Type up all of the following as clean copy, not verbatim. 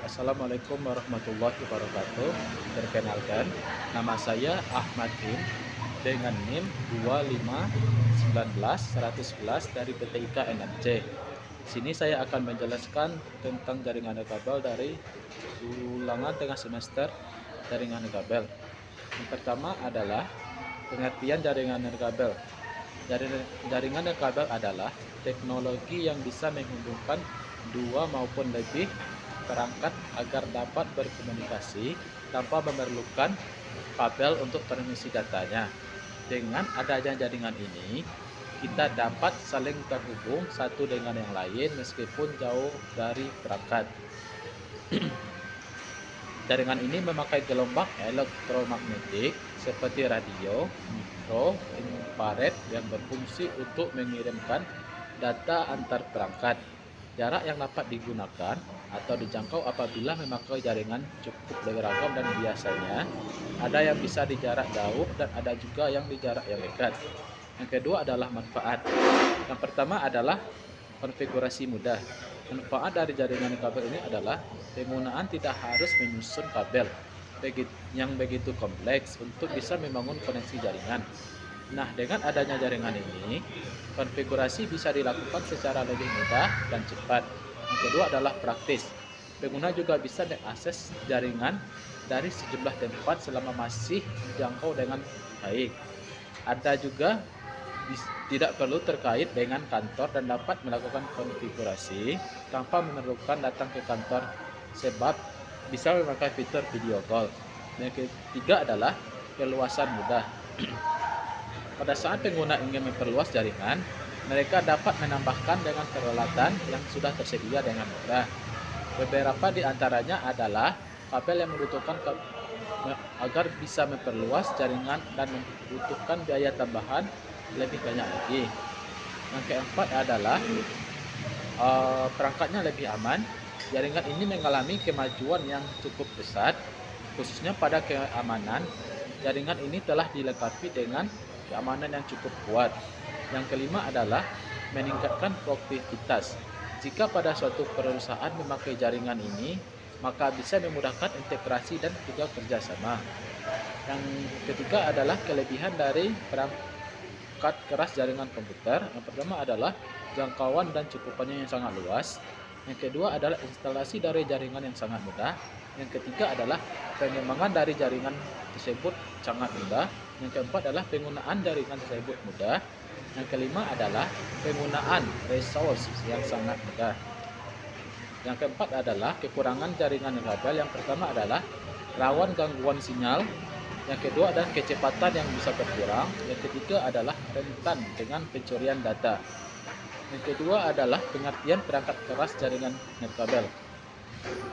Assalamualaikum warahmatullahi wabarakatuh. Perkenalkan, nama saya Ahmad Im dengan NIM 2519111 dari PTIK NMC. Sini saya akan menjelaskan tentang jaringan kabel dari ulangan tengah semester jaringan kabel. Yang pertama adalah pengertian jaringan kabel. Jaringan kabel adalah teknologi yang bisa menghubungkan dua maupun lebih perangkat agar dapat berkomunikasi tanpa memerlukan kabel untuk transmisi datanya. Dengan adanya jaringan ini, kita dapat saling terhubung satu dengan yang lain meskipun jauh dari perangkat. Jaringan ini memakai gelombang elektromagnetik seperti radio, mikro, infrared yang berfungsi untuk mengirimkan data antar perangkat. Jarak yang dapat digunakan atau dijangkau apabila memakai jaringan cukup beragam dan biasanya ada yang bisa di jarak jauh dan ada juga yang di jarak yang dekat. Yang kedua adalah manfaat. Yang pertama adalah konfigurasi mudah. Manfaat dari jaringan kabel ini adalah penggunaan tidak harus menyusun kabel yang begitu kompleks untuk bisa membangun koneksi jaringan. Nah, dengan adanya jaringan ini, konfigurasi bisa dilakukan secara lebih mudah dan cepat. Yang kedua adalah praktis. Pengguna juga bisa mengakses jaringan dari sejumlah tempat selama masih dijangkau dengan baik. Ada juga tidak perlu terkait dengan kantor dan dapat melakukan konfigurasi tanpa memerlukan datang ke kantor sebab bisa memakai fitur video call. Yang ketiga adalah keluasan mudah. Pada saat pengguna ingin memperluas jaringan, mereka dapat menambahkan dengan peralatan yang sudah tersedia dengan mudah. Beberapa di antaranya adalah kabel yang membutuhkan agar bisa memperluas jaringan dan membutuhkan biaya tambahan lebih banyak lagi. Yang keempat adalah perangkatnya lebih aman. Jaringan ini mengalami kemajuan yang cukup pesat, khususnya pada keamanan. Jaringan ini telah dilengkapi dengan keamanan yang cukup kuat. Yang kelima adalah meningkatkan produktivitas. Jika pada suatu perusahaan memakai jaringan ini, maka bisa memudahkan integrasi dan juga kerjasama. Yang ketiga adalah kelebihan dari perangkat keras jaringan komputer. Yang pertama adalah jangkauan dan cakupannya yang sangat luas. Yang kedua adalah instalasi dari jaringan yang sangat mudah. Yang ketiga adalah pengembangan dari jaringan tersebut sangat mudah. Yang keempat adalah penggunaan jaringan tersebut mudah. Yang kelima adalah penggunaan resource yang sangat mudah. Yang keempat adalah kekurangan jaringan kabel. Yang pertama adalah rawan gangguan sinyal. Yang kedua adalah kecepatan yang bisa berkurang. Yang ketiga adalah rentan dengan pencurian data. Yang kedua adalah pengertian perangkat keras jaringan netkabel.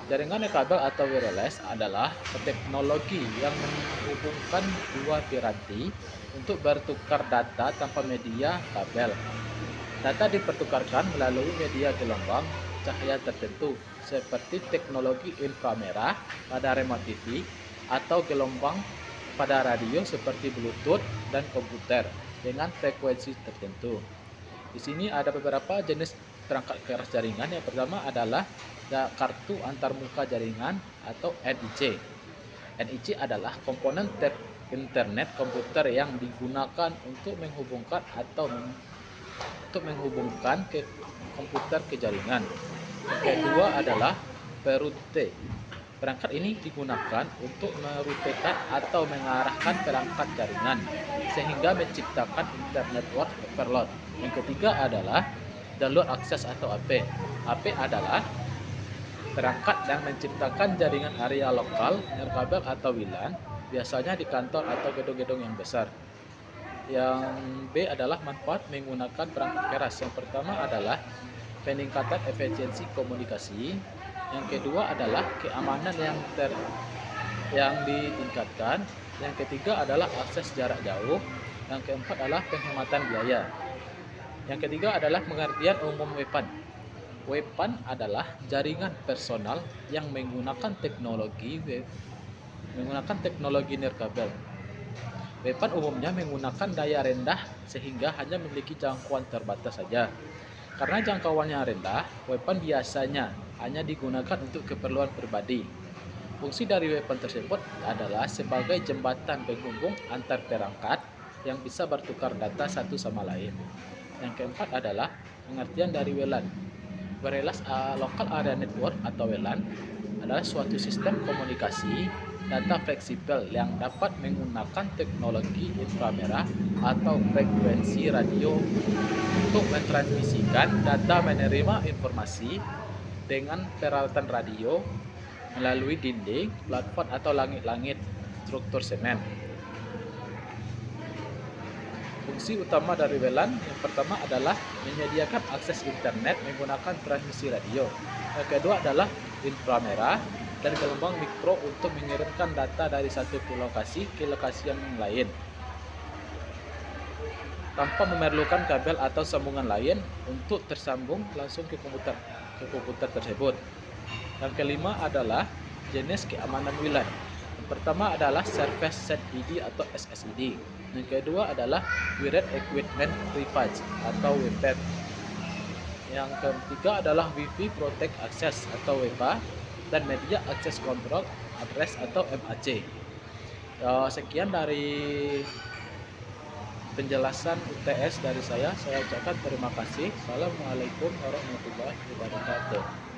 Jaringan netkabel atau wireless adalah teknologi yang menghubungkan dua piranti untuk bertukar data tanpa media kabel. Data dipertukarkan melalui media gelombang cahaya tertentu seperti teknologi inframerah pada remote TV atau gelombang pada radio seperti Bluetooth dan komputer dengan frekuensi tertentu. Di sini ada beberapa jenis perangkat keras jaringan. Yang pertama adalah kartu antarmuka jaringan atau NIC. NIC adalah komponen internet komputer yang digunakan untuk menghubungkan ke komputer ke jaringan. Yang kedua adalah perute. Perangkat ini digunakan untuk merutekan atau mengarahkan perangkat jaringan sehingga menciptakan internet network overload. Yang ketiga adalah download akses atau AP. AP adalah perangkat yang menciptakan jaringan area lokal, nirkabel atau WLAN, biasanya di kantor atau gedung-gedung yang besar. Yang B adalah manfaat menggunakan perangkat keras. Yang pertama adalah peningkatan efisiensi komunikasi. Yang kedua adalah keamanan yang ditingkatkan. Yang ketiga adalah akses jarak jauh. Yang keempat adalah penghematan biaya. Yang ketiga adalah pengertian umum WPAN. WPAN adalah jaringan personal yang menggunakan teknologi nirkabel. WPAN umumnya menggunakan daya rendah sehingga hanya memiliki jangkauan terbatas saja. Karena jangkauannya rendah, WPAN biasanya hanya digunakan untuk keperluan pribadi. Fungsi dari WPAN tersebut adalah sebagai jembatan penghubung antar perangkat yang bisa bertukar data satu sama lain. Yang keempat adalah pengertian dari WLAN. Wireless Local Area Network atau WLAN adalah suatu sistem komunikasi data fleksibel yang dapat menggunakan teknologi inframerah atau frekuensi radio untuk mentransmisikan data menerima informasi dengan peralatan radio melalui dinding, platform atau langit-langit struktur semen. Fungsi utama dari WLAN yang pertama adalah menyediakan akses internet menggunakan transmisi radio. Yang kedua adalah inframerah dan gelombang mikro untuk mengirimkan data dari satu lokasi ke lokasi yang lain tanpa memerlukan kabel atau sambungan lain untuk tersambung langsung ke komputer tersebut. Yang kelima adalah jenis keamanan WLAN. Yang pertama adalah Service Set ID atau SSID. Yang kedua adalah Wired Equipment Privilege atau WPAP. Yang ketiga adalah Wi-Fi Protect Access atau WPA dan Media Access Control Address atau MAC. Sekian dari penjelasan UTS dari saya ucapkan terima kasih. Assalamualaikum warahmatullahi wabarakatuh.